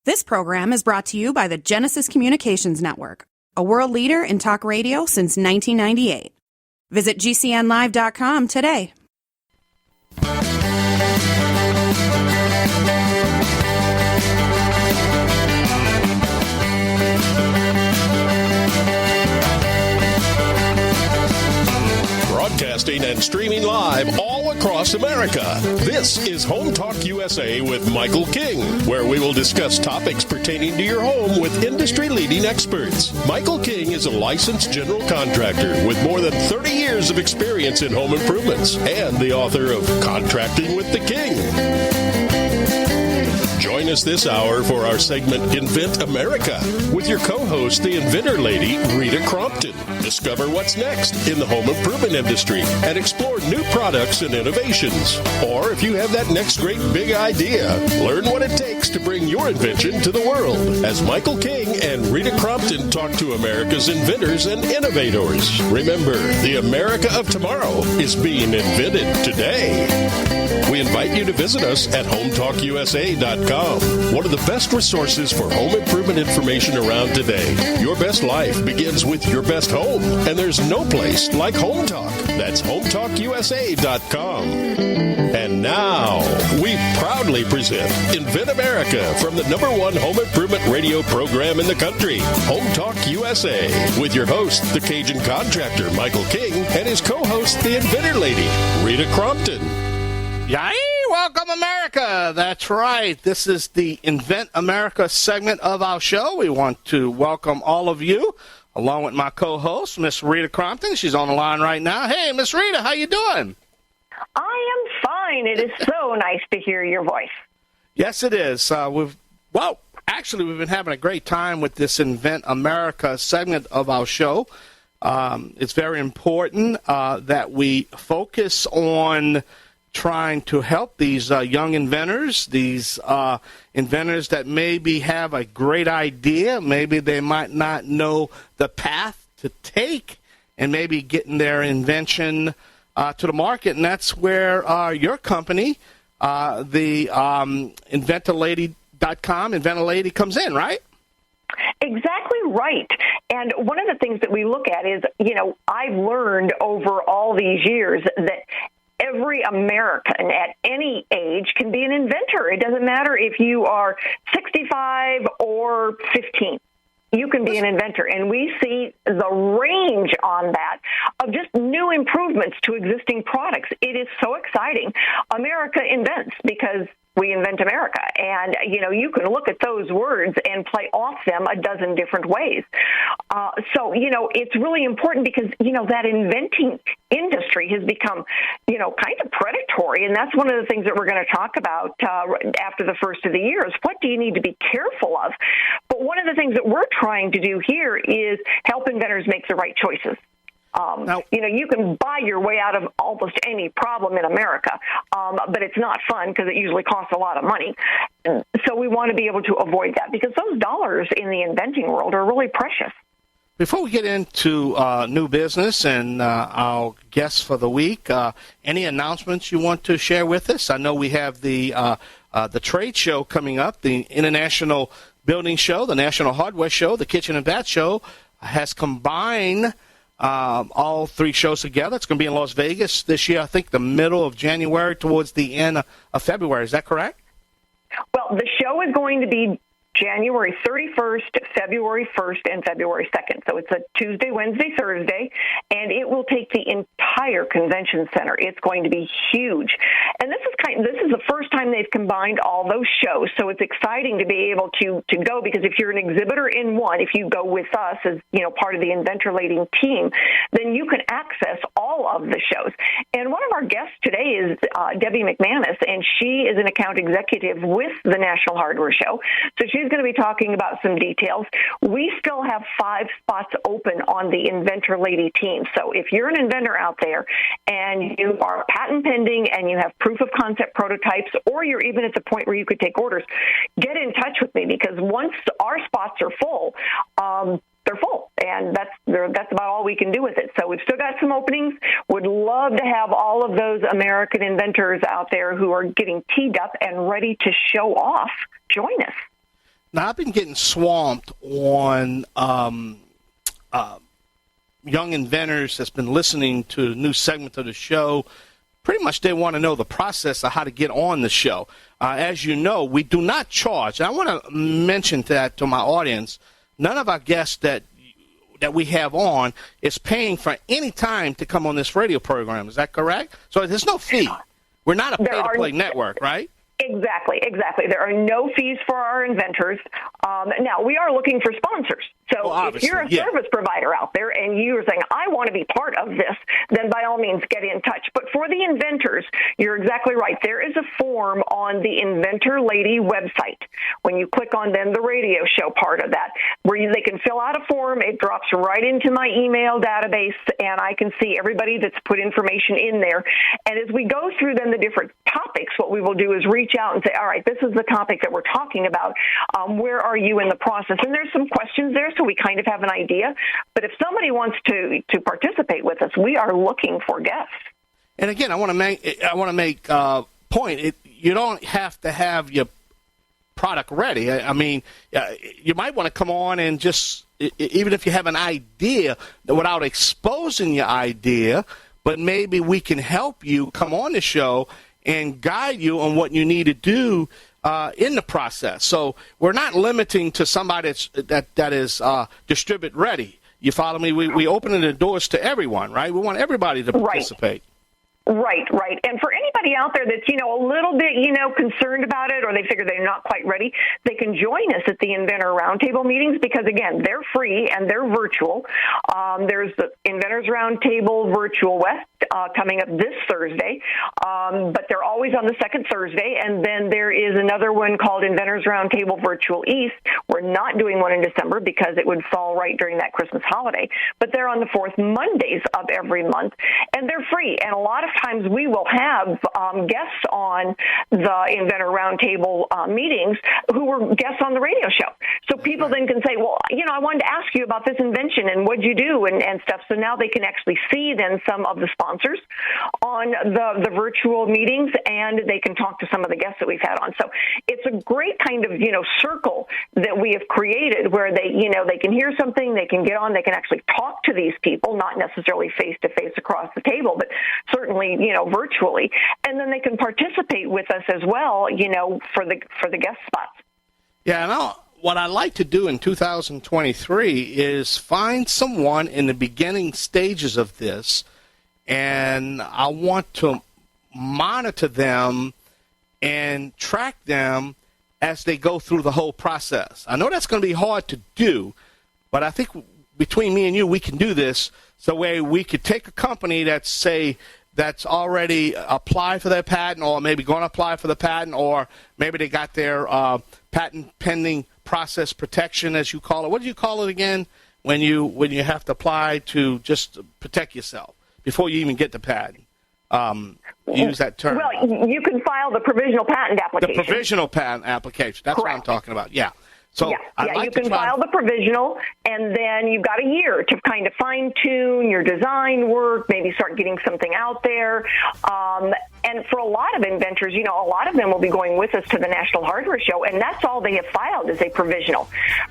This program is brought to you by the Genesis Communications Network, a world leader in talk radio since 1998. Visit GCNlive.com today. Broadcasting and streaming live all across America. This is Home Talk USA with Michael King, where we will discuss topics pertaining to your home with industry-leading experts. Michael King is a licensed general contractor with more than 30 years of experience in home improvements and the author of Contracting with the King. Join us this hour for our segment Invent America with your co-host, the Inventor Lady, Rita Crompton. Discover what's next in the home improvement industry and explore new products and innovations. Or if you have that next great big idea, learn what it takes to bring your invention to the world as Michael King and Rita Crompton talk to America's inventors and innovators. Remember, the America of tomorrow is being invented today. We invite you to visit us at HomeTalkUSA.com, one of the best resources for home improvement information around today. Your best life begins with your best home, and there's no place like Home Talk. That's HomeTalkUSA.com. And now, we proudly present Invent America from the #1 home improvement radio program in the country, Home Talk USA, with your host, the Cajun contractor, Michael King, and his co-host, the Inventor Lady, Rita Crompton. Yay! Welcome, America. That's right. This is the Invent America segment of our show. We want to welcome all of you, along with my co-host, Miss Rita Crompton. She's on the line right now. Hey, Miss Rita, how you doing? I am fine. It is so nice to hear your voice. Yes, it is. We've been having a great time with this Invent America segment of our show. It's very important that we focus on trying to help these young inventors, these inventors that maybe have a great idea, maybe they might not know the path to take, and maybe getting their invention to the market. And that's where your company, the InventorLady.com, Inventor Lady, comes in, right? Exactly right. And one of the things that we look at is, I've learned over all these years that every American at any age can be an inventor. It doesn't matter if you are 65 or 15. You can be an inventor. And we see the range on that of just new improvements to existing products. It is so exciting. America invents because we invent America. And, you can look at those words and play off them a dozen different ways. So, it's really important because, that inventing industry has become, kind of predatory. And that's one of the things that we're going to talk about after the first of the year is what do you need to be careful of? But one of the things that we're trying to do here is help inventors make the right choices. You can buy your way out of almost any problem in America, but it's not fun because it usually costs a lot of money. So we want to be able to avoid that because those dollars in the inventing world are really precious. Before we get into new business and our guests for the week, any announcements you want to share with us? I know we have the trade show coming up, the International Building Show, the National Hardware Show, the Kitchen and Bath Show has combined all three shows together. It's going to be in Las Vegas this year, I think the middle of January towards the end of February. Is that correct? Well, the show is going to be January 31st, February 1st, and February 2nd. So it's a Tuesday, Wednesday, Thursday, and it will take the entire convention center. It's going to be huge. And this is the first time they've combined all those shows. So it's exciting to be able to go because if you're an exhibitor in one, if you go with us as, part of the Inventor Lady team, then you can access all of the shows. And one of our guests today is Debbie McManus, and she is an account executive with the National Hardware Show. So she's going to be talking about some details. We still have 5 spots open on the Inventor Lady team. So if you're an inventor out there and you are patent pending and you have proof of concept prototypes, or you're even at the point where you could take orders, get in touch with me because once our spots are full, they're full, and that's about all we can do with it. So we've still got some openings. Would love to have all of those American inventors out there who are getting teed up and ready to show off join us. Now, I've been getting swamped on young inventors that's been listening to the new segment of the show. Pretty much they want to know the process of how to get on the show. As you know, we do not charge. And I want to mention that to my audience. None of our guests that we have on is paying for any time to come on this radio program. Is that correct? So there's no fee. We're not a pay-to-play network, right? Exactly. There are no fees for our inventors. Now, we are looking for sponsors. So if you're a service provider out there and you're saying, I want to be part of this, then by all means get in touch. But for the inventors, you're exactly right. There is a form on the Inventor Lady website. When you click on then the radio show part of that, where they can fill out a form, it drops right into my email database, and I can see everybody that's put information in there. And as we go through then the different topics, what we will do is reach out and say, all right, this is the topic that we're talking about. Where are you in the process? And there's some questions there, so we kind of have an idea. But if somebody wants to participate with us, we are looking for guests. And again, I want to make point. You don't have to have your product ready. I mean, you might want to come on and just, even if you have an idea, without exposing your idea, but maybe we can help you come on the show and guide you on what you need to do in the process. So we're not limiting to somebody that is distribute ready. You follow me? We opening the doors to everyone, right? We want everybody to participate. Right. And for anybody out there that's, a little bit, concerned about it, or they figure they're not quite ready, they can join us at the Inventor Roundtable meetings because, again, they're free and they're virtual. There's the Inventors Roundtable Virtual West coming up this Thursday, but they're always on the second Thursday. And then there is another one called Inventors Roundtable Virtual East. We're not doing one in December because it would fall right during that Christmas holiday, but they're on the fourth Mondays of every month, and they're free. And a lot of times we will have guests on the Inventor Roundtable meetings who were guests on the radio show. So people then can say, well, I wanted to ask you about this invention and what'd you do and stuff. So now they can actually see then some of the sponsors on the virtual meetings, and they can talk to some of the guests that we've had on. So it's a great kind of, circle that we have created where they can hear something, they can get on, they can actually talk to these people, not necessarily face-to-face across the table, but certainly virtually, and then they can participate with us as well, for the guest spots. Yeah, and what I'd like to do in 2023 is find someone in the beginning stages of this, and I want to monitor them and track them as they go through the whole process. I know that's going to be hard to do, but I think between me and you, we can do this so we could take a company that's already applied for their patent, or maybe going to apply for the patent, or maybe they got their patent pending process protection, as you call it. What do you call it again when you have to apply to just protect yourself before you even get the patent? Use that term. Well, you can file the provisional patent application. The provisional patent application. That's Correct. what I'm talking about. Yeah. So you can file the provisional, and then you've got a year to kind of fine-tune your design work, maybe start getting something out there. And for a lot of inventors, a lot of them will be going with us to the National Hardware Show, and that's all they have filed is a provisional.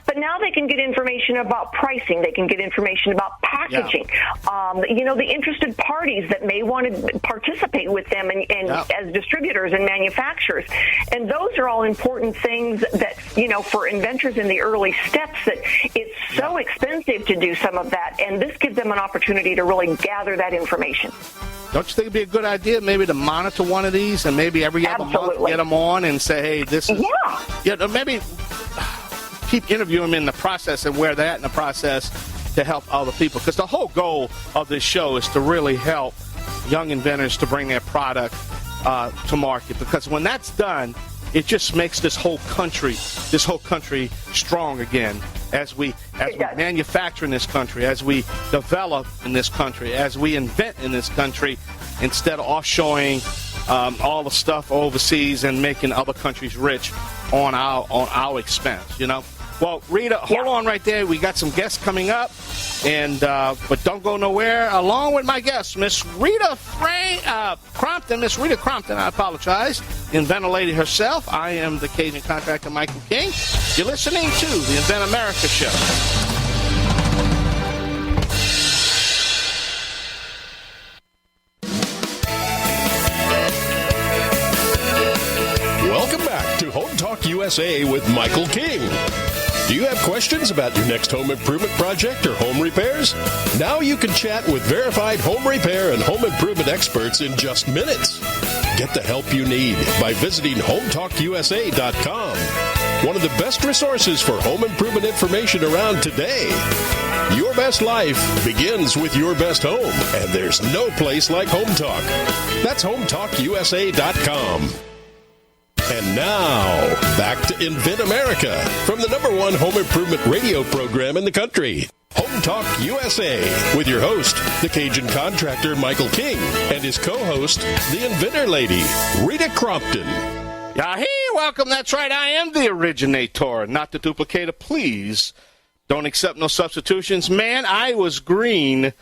But now they can get information about pricing. They can get information about packaging. Yeah. The interested parties that may want to participate with them and as distributors and manufacturers. And those are all important things that, for inventors in the early steps, that it's so expensive to do some of that, and this gives them an opportunity to really gather that information. Don't you think it'd be a good idea maybe to monitor one of these and maybe every other month get them on and say, hey, this is... maybe keep interviewing them in the process and where they're at in the process to help other people. Because the whole goal of this show is to really help young inventors to bring their product to market. Because when that's done, it just makes this whole country strong again. As we manufacture in this country, as we develop in this country, as we invent in this country, instead of offshoring all the stuff overseas and making other countries rich on our expense. Well, Rita, hold on right there. We got some guests coming up. But don't go nowhere. Along with my guest, Miss Rita Crompton. Miss Rita Crompton, I apologize. Inventor Lady herself. I am the Cajun contractor, Michael King. You're listening to the Invent America Show. Welcome back to Home Talk USA with Michael King. Do you have questions about your next home improvement project or home repairs? Now you can chat with verified home repair and home improvement experts in just minutes. Get the help you need by visiting HomeTalkUSA.com. One of the best resources for home improvement information around today. Your best life begins with your best home, and there's no place like Home Talk. That's HomeTalkUSA.com. And now, back to Invent America from the #1 home improvement radio program in the country, Home Talk USA, with your host, the Cajun contractor Michael King, and his co-host, the Inventor Lady, Rita Crompton. Yahee! Welcome. That's right. I am the originator, not the duplicator. Please don't accept no substitutions. Man, I was green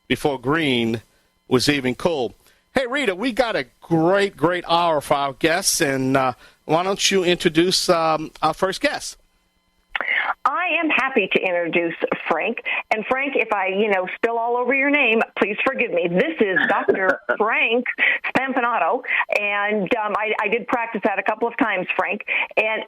before green was even cool. Hey, Rita, we got a great hour for our guests, and why don't you introduce our first guest? I am happy to introduce Frank. And Frank, if I, spill all over your name, please forgive me. This is Dr. Frank Spampinato, and I did practice that a couple of times, Frank. And,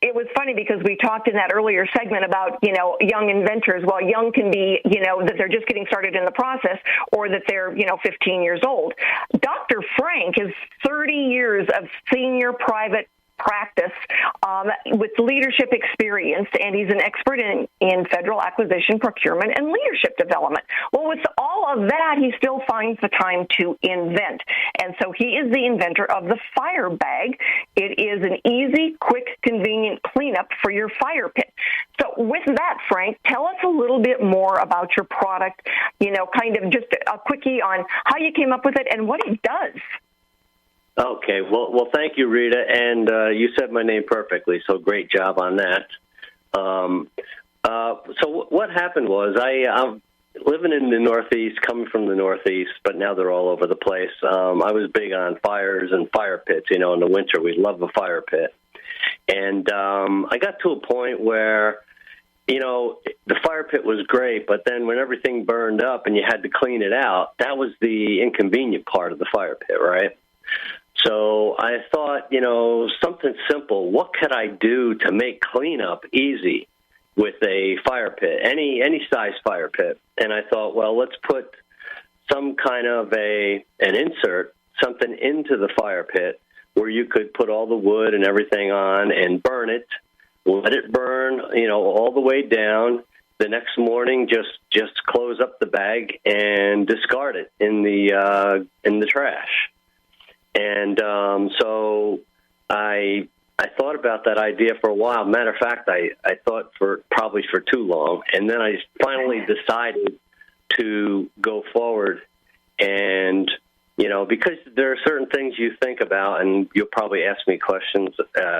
it was funny because we talked in that earlier segment about, young inventors. Well, young can be, that they're just getting started in the process, or that they're, 15 years old. Dr. Frank has 30 years of senior private practice with leadership experience, and he's an expert in federal acquisition, procurement, and leadership development. Well, with all of that, he still finds the time to invent. And so he is the inventor of the fire bag. It is an easy, quick, convenient cleanup for your fire pit. So with that, Frank, tell us a little bit more about your product, kind of just a quickie on how you came up with it and what it does. Okay, well, thank you, Rita, and you said my name perfectly, so great job on that. So what happened was I'm living in the Northeast, coming from the Northeast, but now they're all over the place. I was big on fires and fire pits. In the winter, we love a fire pit. And I got to a point where, the fire pit was great, but then when everything burned up and you had to clean it out, that was the inconvenient part of the fire pit, right? So I thought, something simple. What could I do to make cleanup easy with a fire pit, any size fire pit? And I thought, well, let's put some kind of an insert, something into the fire pit where you could put all the wood and everything on and burn it, let it burn, all the way down. The next morning, just close up the bag and discard it in the trash. And so I thought about that idea for a while. Matter of fact, I thought probably for too long. And then I finally decided to go forward. And, because there are certain things you think about, and you'll probably ask me questions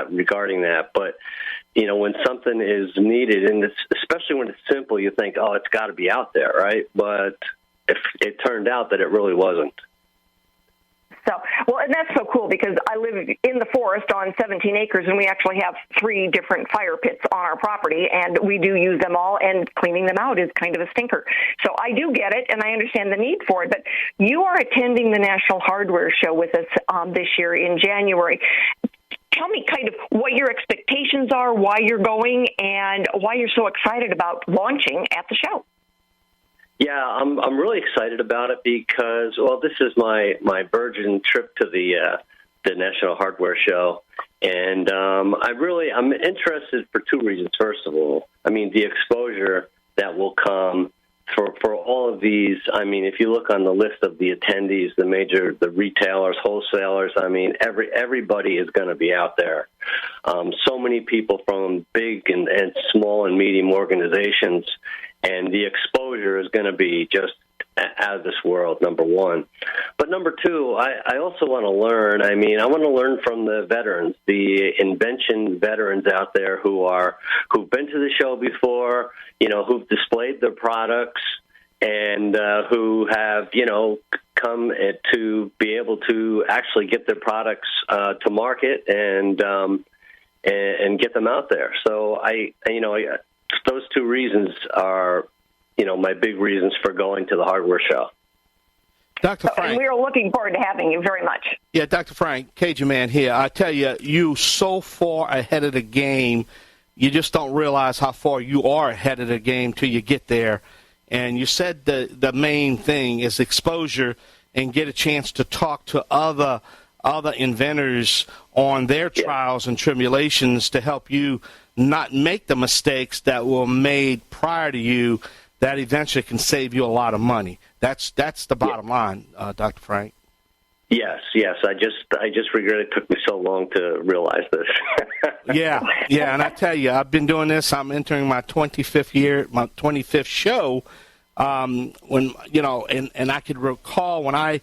regarding that. But, when something is needed, and especially when it's simple, you think, oh, it's got to be out there, right? But if it turned out that it really wasn't. And that's so cool because I live in the forest on 17 acres, and we actually have 3 different fire pits on our property, and we do use them all, and cleaning them out is kind of a stinker. So I do get it, and I understand the need for it. But you are attending the National Hardware Show with us this year in January. Tell me kind of what your expectations are, why you're going, and why you're so excited about launching at the show. Yeah, I'm really excited about it because, well, this is my virgin trip to the National Hardware Show, and I'm interested for 2 reasons. First of all, the exposure that will come for all of these. If you look on the list of the attendees, the retailers, wholesalers, everybody is going to be out there. So many people from big and small and medium organizations. And the exposure is going to be just out of this world, number one. But number two, I also want to learn. I mean, I want to learn from the veterans, the invention veterans out there who've been to the show before, who've displayed their products, and who have, come to be able to actually get their products to market and get them out there. So those two reasons are, my big reasons for going to the hardware show. Dr. Frank. And we are looking forward to having you very much. Yeah, Dr. Frank, Cajun Man here. I tell you, you so far ahead of the game, you just don't realize how far you are ahead of the game till you get there. And you said the main thing is exposure and get a chance to talk to other inventors on their trials and tribulations to help you not make the mistakes that were made prior to you that eventually can save you a lot of money. That's the bottom line, Dr. Frank. Yes. I just regret it took me so long to realize this. Yeah, and I tell you, I've been doing this. I'm entering my 25th year, my 25th show. When and I could recall when I,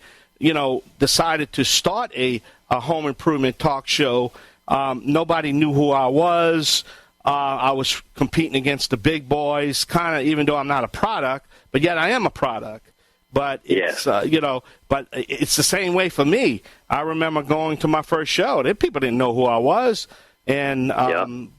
decided to start a home improvement talk show. Nobody knew who I was. I was competing against the big boys, kind of, even though I'm not a product, but yet I am a product. But it's, but it's the same way for me. I remember going to my first show. People didn't know who I was. And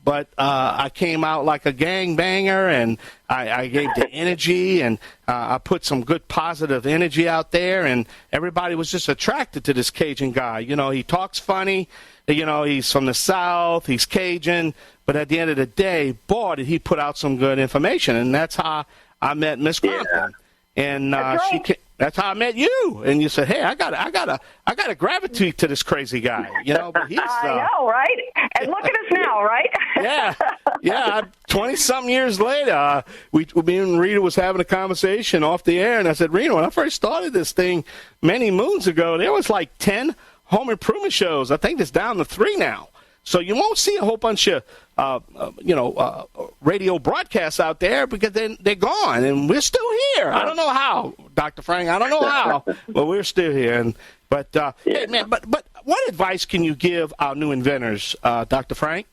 but I came out like a gangbanger, and I gave the energy, and I put some good positive energy out there, and everybody was just attracted to this Cajun guy. He talks funny. He's from the South. He's Cajun. But at the end of the day, boy, did he put out some good information, and that's how I met Miss Crompton. Yeah. And that's how I met you. And you said, "Hey, I gotta gravitate to this crazy guy." But he's. I know, right? And look at us now, right? Yeah. 20-something years later, me and Rita was having a conversation off the air, and I said, "Rita, when I first started this thing many moons ago, there was like 10 home improvement shows. I think it's down to 3 now. So you won't see a whole bunch of, radio broadcasts out there because they're gone, and we're still here. I don't know how, Dr. Frank. I don't know how, but we're still here. Hey, man, but what advice can you give our new inventors, Dr. Frank?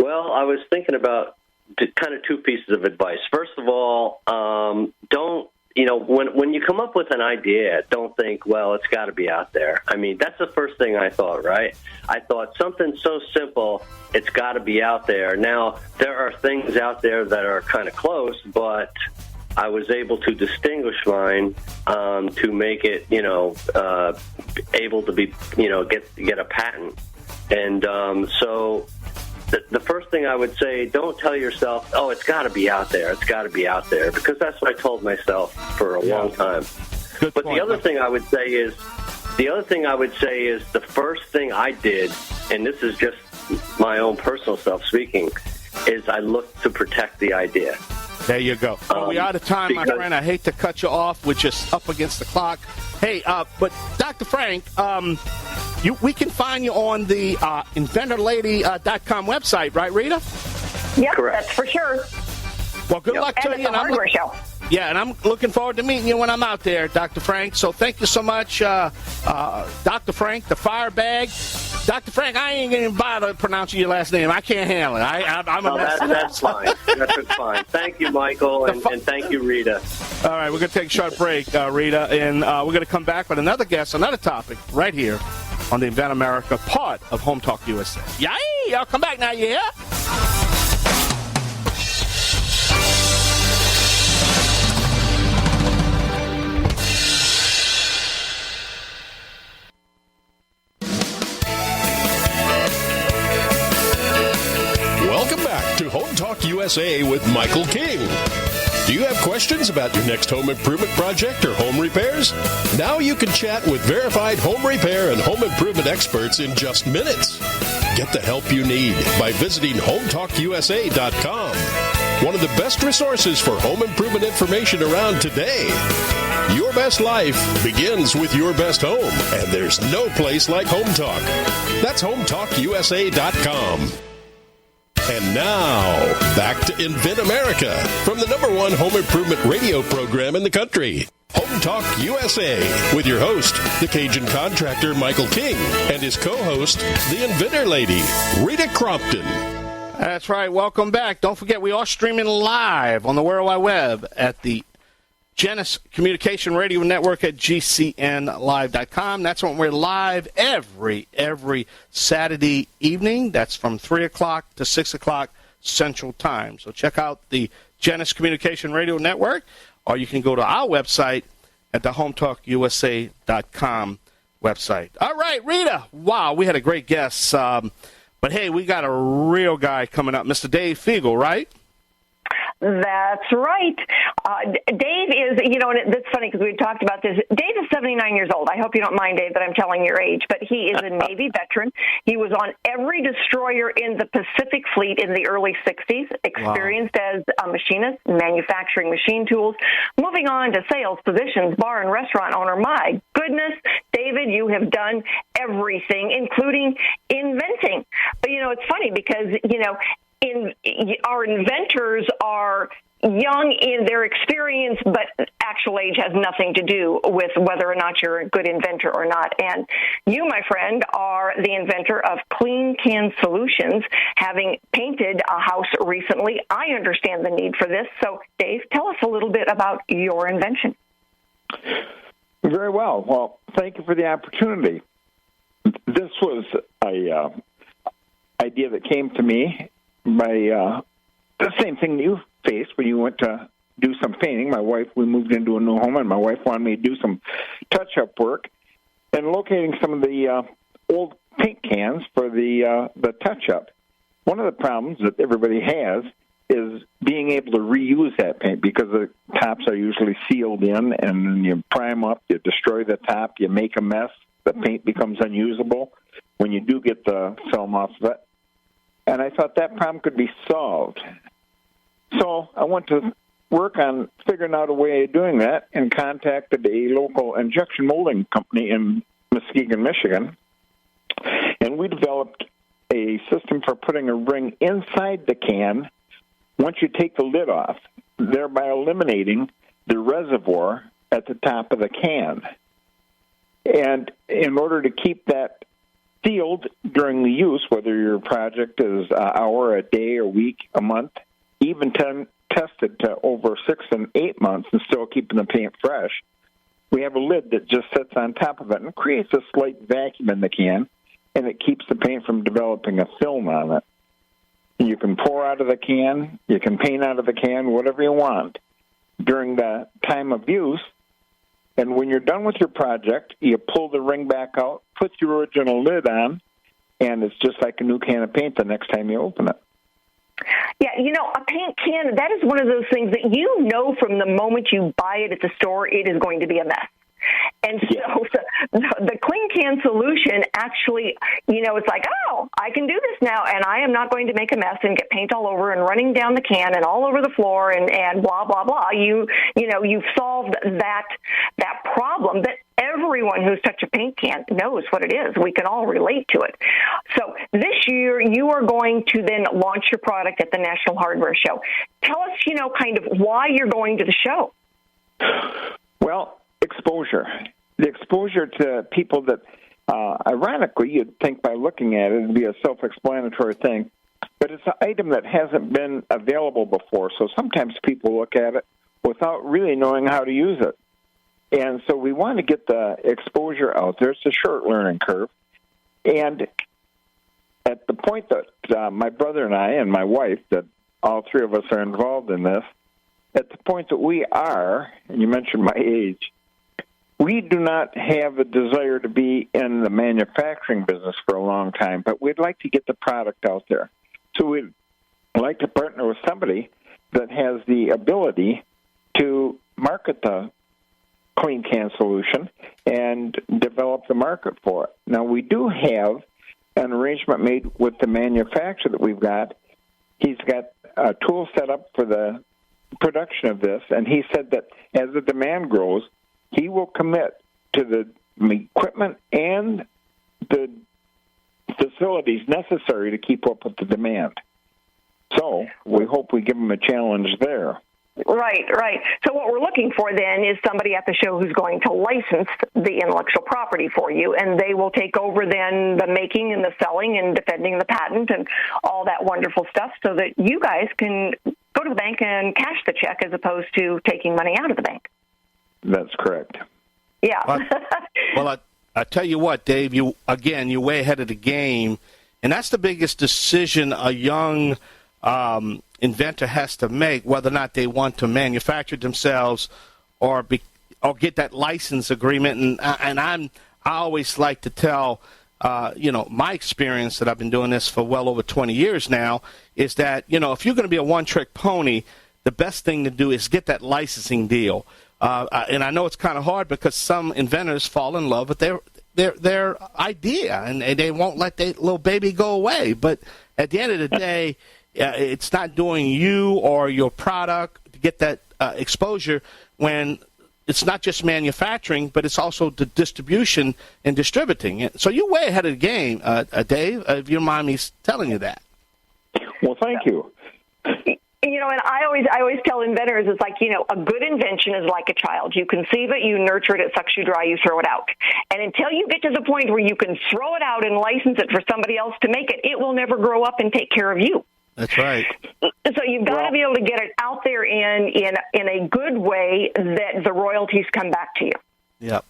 Well, I was thinking about kind of 2 pieces of advice. First of all, don't. When you come up with an idea, don't think, well, it's got to be out there. I mean, that's the first thing I thought, right? I thought something so simple, it's got to be out there. Now, there are things out there that are kind of close, but I was able to distinguish mine to make it, able to be, get a patent. And so the first thing I would say, don't tell yourself, oh, it's got to be out there. It's got to be out there, because that's what I told myself for a long time. Good but point. The other thing I would say is the first thing I did, and this is just my own personal self speaking, is I looked to protect the idea. There you go. We're out of time, my friend. I hate to cut you off. We're just up against the clock. Hey, but Dr. Frank, we can find you on the InventorLady.com website, right, Rita? Yep, Correct. That's for sure. Well, good luck to and you. And hardware show. Yeah, and I'm looking forward to meeting you when I'm out there, Dr. Frank. So thank you so much, Dr. Frank, the Firebag. Dr. Frank, I ain't going to bother pronouncing your last name. I can't handle it. I'm a mess. That's fine. That's fine. Thank you, Michael, and thank you, Rita. All right, we're going to take a short break, Rita, and we're going to come back with another guest, another topic, right here on the Invent America part of Home Talk USA. Yay! I'll come back now, you hear? Welcome back to Home Talk USA with Michael King. Do you have questions about your next home improvement project or home repairs? Now you can chat with verified home repair and home improvement experts in just minutes. Get the help you need by visiting HomeTalkUSA.com. One of the best resources for home improvement information around today. Your best life begins with your best home, and there's no place like Home Talk. That's HomeTalkUSA.com. And now, back to Invent America from the #1 home improvement radio program in the country. Home Talk USA with your host, the Cajun contractor Michael King, and his co-host, the Inventor Lady, Rita Crompton. That's right. Welcome back. Don't forget, we are streaming live on the World Wide Web at the Genesis Communication Radio Network at GCNlive.com. That's when we're live every Saturday evening. That's from 3 o'clock to 6 o'clock Central Time. So check out the Genesis Communication Radio Network, or you can go to our website at the HometalkUSA.com website. All right, Rita. Wow, we had a great guest. But, hey, we got a real guy coming up, Mr. Dave Fegel, right? That's right. Dave is, and it's funny because we talked about this. Dave is 79 years old. I hope you don't mind, Dave, that I'm telling your age, but he is a Navy veteran. He was on every destroyer in the Pacific Fleet in the early 60s, experienced as a machinist, manufacturing machine tools, moving on to sales positions, bar and restaurant owner. My goodness, David, you have done everything, including inventing. But, it's funny because, our inventors are young in their experience, but actual age has nothing to do with whether or not you're a good inventor or not. And you, my friend, are the inventor of Clean Can Solutions, having painted a house recently. I understand the need for this. So, Dave, tell us a little bit about your invention. Very well. Well, thank you for the opportunity. This was a idea that came to me by the same thing you faced when you went to do some painting. We moved into a new home, and my wife wanted me to do some touch-up work and locating some of the old paint cans for the touch-up. One of the problems that everybody has is being able to reuse that paint because the tops are usually sealed in, and then you prime up, you destroy the top, you make a mess, the paint becomes unusable when you do get the film off of it. And I thought that problem could be solved. So I went to work on figuring out a way of doing that and contacted a local injection molding company in Muskegon, Michigan. And we developed a system for putting a ring inside the can once you take the lid off, thereby eliminating the reservoir at the top of the can. And in order to keep that sealed during the use, whether your project is an hour, a day, a week, a month, even tested to over 6 and 8 months and still keeping the paint fresh, we have a lid that just sits on top of it and creates a slight vacuum in the can, and it keeps the paint from developing a film on it. You can pour out of the can, you can paint out of the can, whatever you want during the time of use. And when you're done with your project, you pull the ring back out, put your original lid on, and it's just like a new can of paint the next time you open it. Yeah, a paint can, that is one of those things that from the moment you buy it at the store, it is going to be a mess. And so the Clean Can Solution actually, it's like, I can do this now, and I am not going to make a mess and get paint all over and running down the can and all over the floor and blah, blah, blah. You've solved that problem that everyone who's touched a paint can knows what it is. We can all relate to it. So this year, you are going to then launch your product at the National Hardware Show. Tell us, kind of why you're going to the show. Well, exposure. The exposure to people that, ironically, you'd think by looking at it, it'd be a self-explanatory thing, but it's an item that hasn't been available before, so sometimes people look at it without really knowing how to use it. And so we want to get the exposure out there. It's a short learning curve. And at the point that my brother and I and my wife, that all three of us are involved in this, at the point that we are, and you mentioned my age, we do not have a desire to be in the manufacturing business for a long time, but we'd like to get the product out there. So we'd like to partner with somebody that has the ability to market the Clean Can Solution and develop the market for it. Now, we do have an arrangement made with the manufacturer that we've got. He's got a tool set up for the production of this, and he said that as the demand grows, he will commit to the equipment and the facilities necessary to keep up with the demand. So we hope we give him a challenge there. Right. So what we're looking for then is somebody at the show who's going to license the intellectual property for you, and they will take over then the making and the selling and defending the patent and all that wonderful stuff so that you guys can go to the bank and cash the check as opposed to taking money out of the bank. That's correct. Yeah. Well, I tell you what, Dave, you're way ahead of the game, and that's the biggest decision a young inventor has to make, whether or not they want to manufacture themselves or get that license agreement. And I always like to tell, my experience that I've been doing this for well over 20 years now is that, if you're going to be a one-trick pony, the best thing to do is get that licensing deal. And I know it's kind of hard because some inventors fall in love with their idea and they won't let their little baby go away. But at the end of the day, it's not doing you or your product to get that exposure when it's not just manufacturing, but it's also the distribution and distributing. So you're way ahead of the game, Dave, if you don't mind me telling you that. Well, thank you. And I always tell inventors, it's like, a good invention is like a child. You conceive it, you nurture it, it sucks you dry, you throw it out. And until you get to the point where you can throw it out and license it for somebody else to make it, it will never grow up and take care of you. That's right. So you've got to be able to get it out there in a good way that the royalties come back to you. Yeah.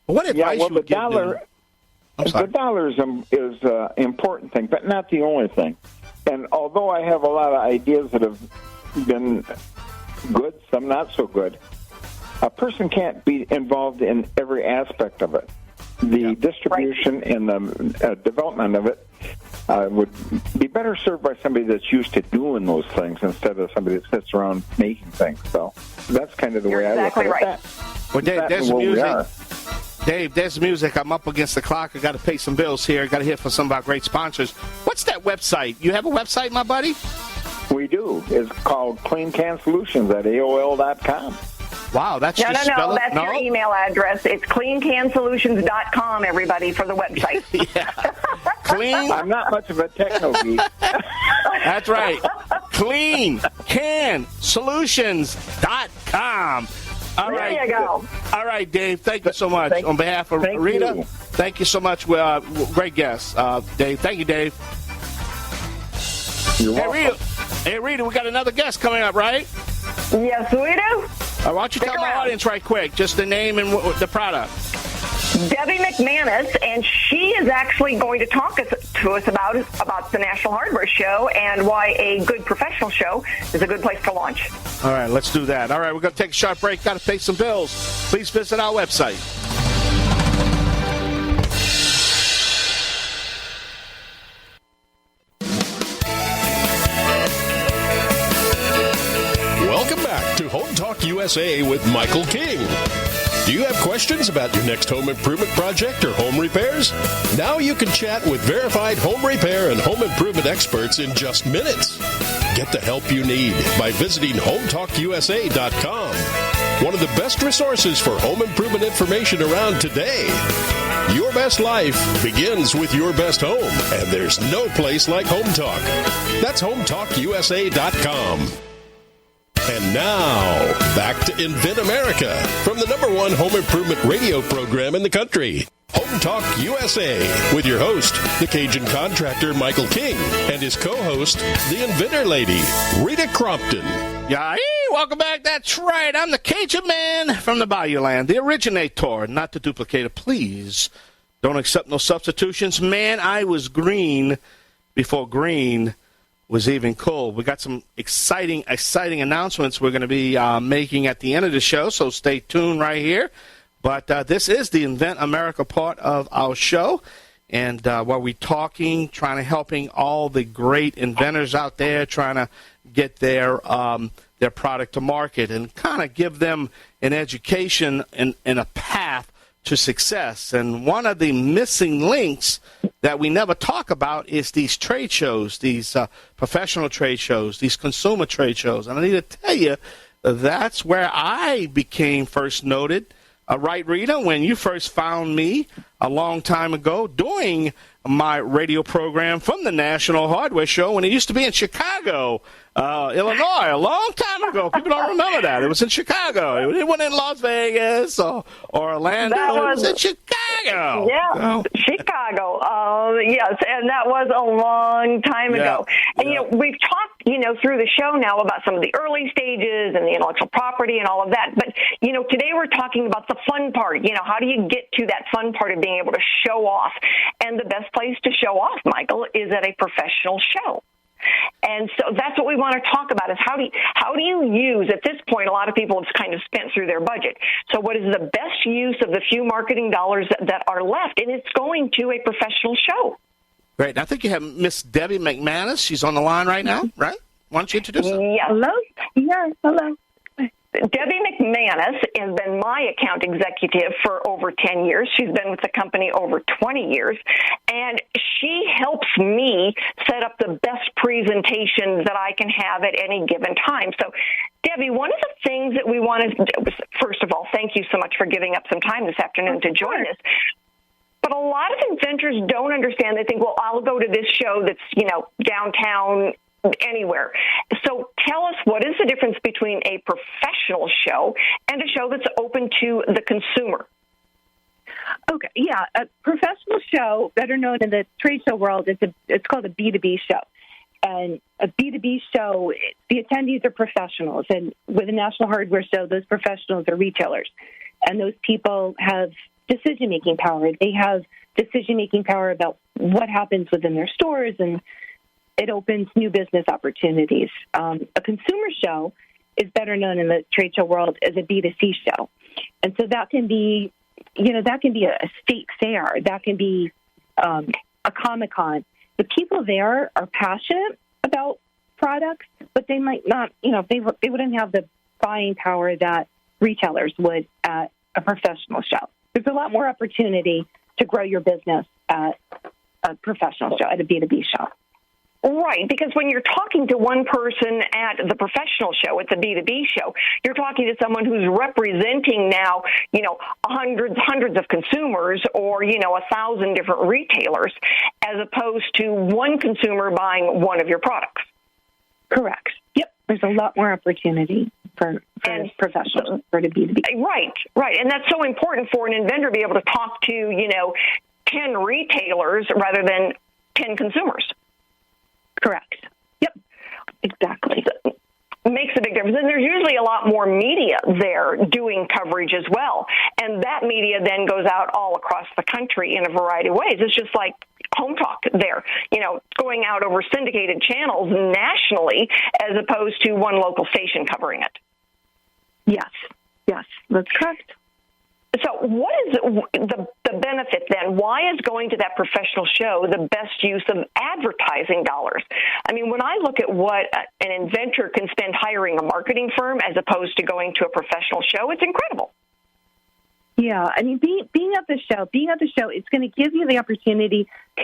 Well, what advice you would give them? The dollar is an important thing, but not the only thing. And although I have a lot of ideas that have been good, some not so good, a person can't be involved in every aspect of it. The distribution and the development of it would be better served by somebody that's used to doing those things instead of somebody that sits around making things. So that's kind of the way I look at it. Well, Dave, there's music. Dave, there's music. I'm up against the clock. I got to pay some bills here. Got to hear from some of our great sponsors. What's that website? You have a website, my buddy? We do. It's called cleancansolutions@aol.com. Wow, that's no. That's your email address. It's cleancansolutions.com, everybody, for the website. Yeah. Clean. I'm not much of a techno geek. That's right. Cleancansolutions.com. All right. There you go. All right, Dave. Thank you so much. On behalf of Rita, thank you so much. Great guest, Dave. Thank you, Dave. You're welcome. Hey, Rita, we got another guest coming up, right? Yes, we do. Why don't you tell my audience right quick, just the name and the product. Debbie McManus, and she is actually going to talk to us about the National Hardware Show and why a good professional show is a good place to launch. All right, let's do that. All right, we're going to take a short break. Got to pay some bills. Please visit our website. Welcome back to Home Talk USA with Michael King. Do you have questions about your next home improvement project or home repairs? Now you can chat with verified home repair and home improvement experts in just minutes. Get the help you need by visiting HomeTalkUSA.com. One of the best resources for home improvement information around today. Your best life begins with your best home, and there's no place like Home Talk. That's HomeTalkUSA.com. And now, back to Invent America from the #1 home improvement radio program in the country, Home Talk USA, with your host, the Cajun contractor Michael King, and his co-host, the Inventor Lady, Rita Crompton. Yeah, welcome back. That's right. I'm the Cajun man from the Bayou Land, the originator, not the duplicator. Please don't accept no substitutions. Man, I was green before green was even cool. We got some exciting announcements we're going to be making at the end of the show, so stay tuned right here. But this is the Invent America part of our show, and where we're talking, helping all the great inventors out there, trying to get their product to market and kind of give them an education and a path to success. And one of the missing links that we never talk about is these trade shows, these professional trade shows, these consumer trade shows. And I need to tell you, that's where I became first noted Right, Rita, when you first found me a long time ago doing my radio program from the National Hardware Show when it used to be in Chicago, Illinois, a long time ago. People don't remember that. It was in Chicago. It wasn't in Las Vegas or Orlando. It was in Chicago. Yeah, Chicago. Yes, and that was a long time ago. And, we've talked, through the show now about some of the early stages and the intellectual property and all of that. But, today we're talking about the fun part. How do you get to that fun part of being able to show off? And the best place to show off, Michael, is at a professional show. And so that's what we want to talk about is how do you use, at this point, a lot of people have kind of spent through their budget. So what is the best use of the few marketing dollars that are left? And it's going to a professional show. Great. I think you have Miss Debbie McManus. She's on the line right now, right? Why don't you introduce her? Yeah. Hello? Yeah, hello. Debbie McManus has been my account executive for over 10 years. She's been with the company over 20 years, and she helps me set up the best presentations that I can have at any given time. So, Debbie, one of the things that we want to do, first of all, thank you so much for giving up some time this afternoon to join us. But a lot of inventors don't understand. They think, well, I'll go to this show that's, downtown, anywhere. So tell us, what is the difference between a professional show and a show that's open to the consumer? Okay, yeah, a professional show, better known in the trade show world, it's called a B2B show. And a B2B show, the attendees are professionals. And with a National Hardware Show, those professionals are retailers. And those people have decision-making power. They have decision-making power about what happens within their stores, and it opens new business opportunities. A consumer show is better known in the trade show world as a B2C show. And so that can be, a state fair. That can be a Comic-Con. The people there are passionate about products, but they might not, they wouldn't have the buying power that retailers would at a professional show. There's a lot more opportunity to grow your business at a professional show, at a B2B show. Right, because when you're talking to one person at the professional show, at the B2B show, you're talking to someone who's representing now, hundreds of consumers or, 1,000 different retailers, as opposed to one consumer buying one of your products. Correct. Yep. There's a lot more opportunity for professionals, for the B2B. Right. And that's so important for an inventor to be able to talk to, 10 retailers rather than 10 consumers. Correct. Yep, exactly. Makes a big difference. And there's usually a lot more media there doing coverage as well. And that media then goes out all across the country in a variety of ways. It's just like Home Talk there, going out over syndicated channels nationally as opposed to one local station covering it. Yes, that's correct. So what is the benefit then? Why is going to that professional show the best use of advertising dollars? I mean, when I look at what an inventor can spend hiring a marketing firm as opposed to going to a professional show, it's incredible. Yeah, I mean, being at the show, it's going to give you the opportunity to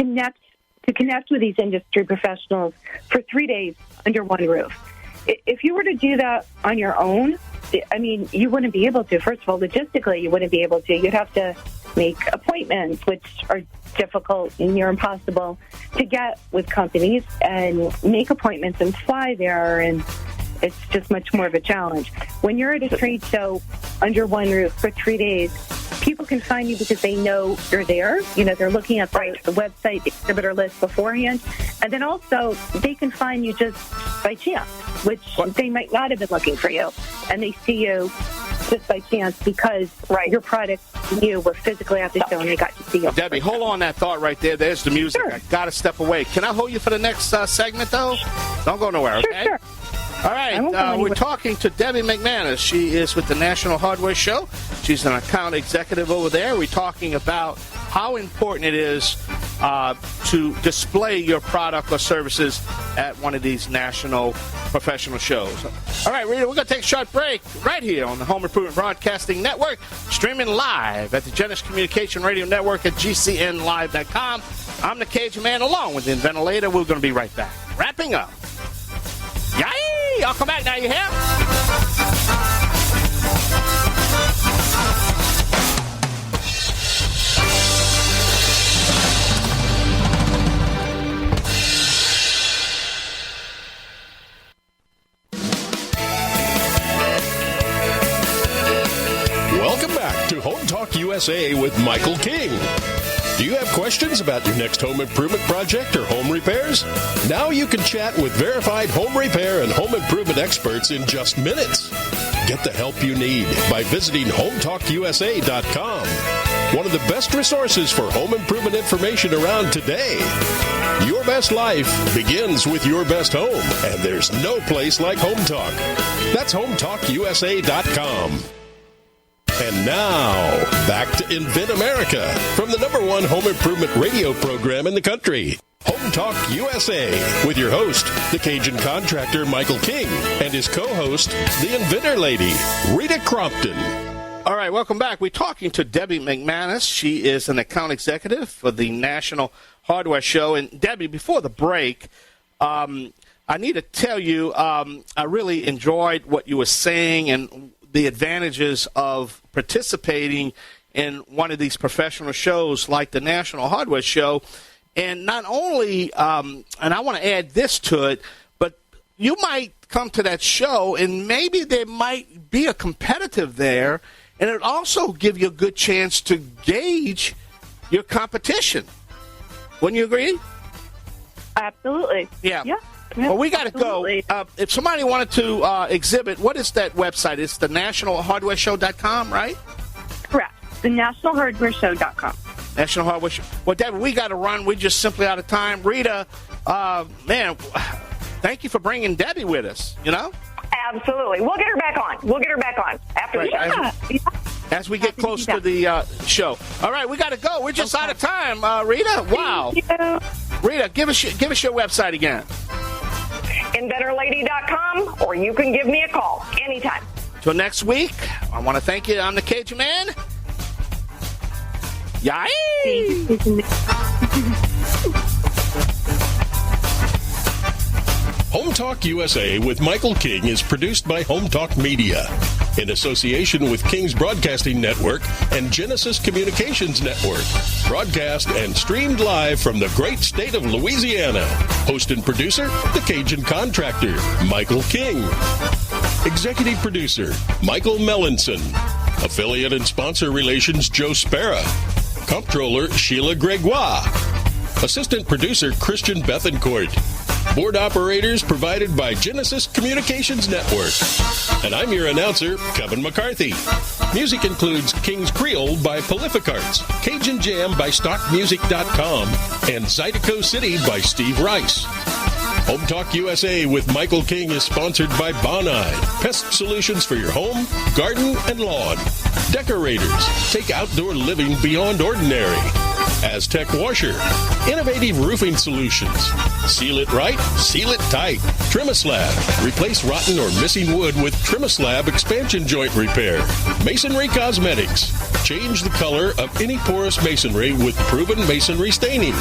connect with these industry professionals for 3 days under one roof. If you were to do that on your own, I mean, you wouldn't be able to. First of all, logistically, you wouldn't be able to. You'd have to make appointments, which are difficult and near impossible to get with companies, and make appointments and fly there, and it's just much more of a challenge. When you're at a trade show under one roof for 3 days, people can find you because they know you're there. They're looking at the website, the exhibitor list beforehand. And then also they can find you just by chance, which they might not have been looking for you. And they see you just by chance because your product and you were physically at the show and they got to see you. Debbie, hold on that thought right there. There's the music. Sure. I got to step away. Can I hold you for the next segment, though? Don't go nowhere, okay? Sure. All right, we're talking to Debbie McManus. She is with the National Hardware Show. She's an account executive over there. We're talking about how important it is to display your product or services at one of these national professional shows. All right, Rita, we're going to take a short break right here on the Home Improvement Broadcasting Network, streaming live at the Genesis Communication Radio Network at GCNlive.com. I'm the Cajun Man along with the Inventor Lady. We're going to be right back. Wrapping up. Yay! Y'all come back now, you hear? to Home Talk USA with Michael King. Do you have questions about your next home improvement project or home repairs? Now you can chat with verified home repair and home improvement experts in just minutes. Get the help you need by visiting HomeTalkUSA.com. One of the best resources for home improvement information around today. Your best life begins with your best home, and there's no place like Home Talk. That's HomeTalkUSA.com. And now, back to Invent America from the #1 home improvement radio program in the country. Home Talk USA with your host, the Cajun contractor Michael King, and his co-host, the Inventor Lady, Rita Crompton. All right, welcome back. We're talking to Debbie McManus. She is an account executive for the National Hardware Show. And Debbie, before the break, I need to tell you I really enjoyed what you were saying and the advantages of participating in one of these professional shows like the National Hardware Show. And not only, and I want to add this to it, but you might come to that show and maybe there might be a competitive there, and it also give you a good chance to gauge your competition. Wouldn't you agree? Absolutely. Yeah. Yeah. Well, we got to go. If somebody wanted to exhibit, what is that website? It's the nationalhardwareshow.com, right? Correct. The nationalhardwareshow.com. National Hardware Show. Well, Debbie, we got to run. We're just simply out of time. Rita, man, thank you for bringing Debbie with us, you know? Absolutely. We'll get her back on. After the show. As we get close to the show. All right, we got to go. We're just out of time, Rita. Wow. Rita, give us your website again. InventorLady.com, or you can give me a call anytime. Till next week, I want to thank you. I'm the Cajun Man. Yay! Home Talk USA with Michael King is produced by Home Talk Media in association with King's Broadcasting Network and Genesis Communications Network. Broadcast and streamed live from the great state of Louisiana. Host and producer, the Cajun contractor, Michael King. Executive producer, Michael Mellinson. Affiliate and sponsor relations, Joe Spera. Comptroller, Sheila Gregoire. Assistant producer, Christian Bethencourt. Board operators provided by Genesis Communications Network. And I'm your announcer, Kevin McCarthy. Music includes King's Creole by Prolific Arts, Cajun Jam by StockMusic.com, and Zydeco City by Steve Rice. Home Talk USA with Michael King is sponsored by Bonide, pest solutions for your home, garden, and lawn. Decorators, take outdoor living beyond ordinary. Aztec Washer, innovative roofing solutions. Seal it right, seal it tight. Trimislab, replace rotten or missing wood with Trimislab expansion joint repair. Masonry Cosmetics, change the color of any porous masonry with proven masonry staining.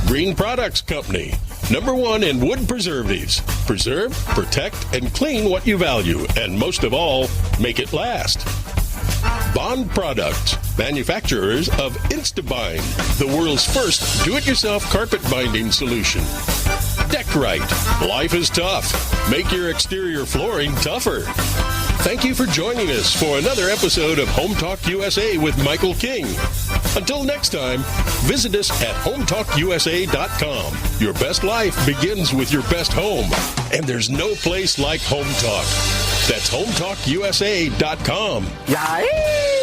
Green Products Company, #1 in wood preservatives. Preserve, protect, and clean what you value, and most of all, make it last. Bond Products, manufacturers of InstaBind, the world's first do-it-yourself carpet binding solution. Deckrite, life is tough. Make your exterior flooring tougher. Thank you for joining us for another episode of Home Talk USA with Michael King. Until next time, visit us at HomeTalkUSA.com. Your best life begins with your best home, and there's no place like Home Talk. That's HomeTalkUSA.com. Yay!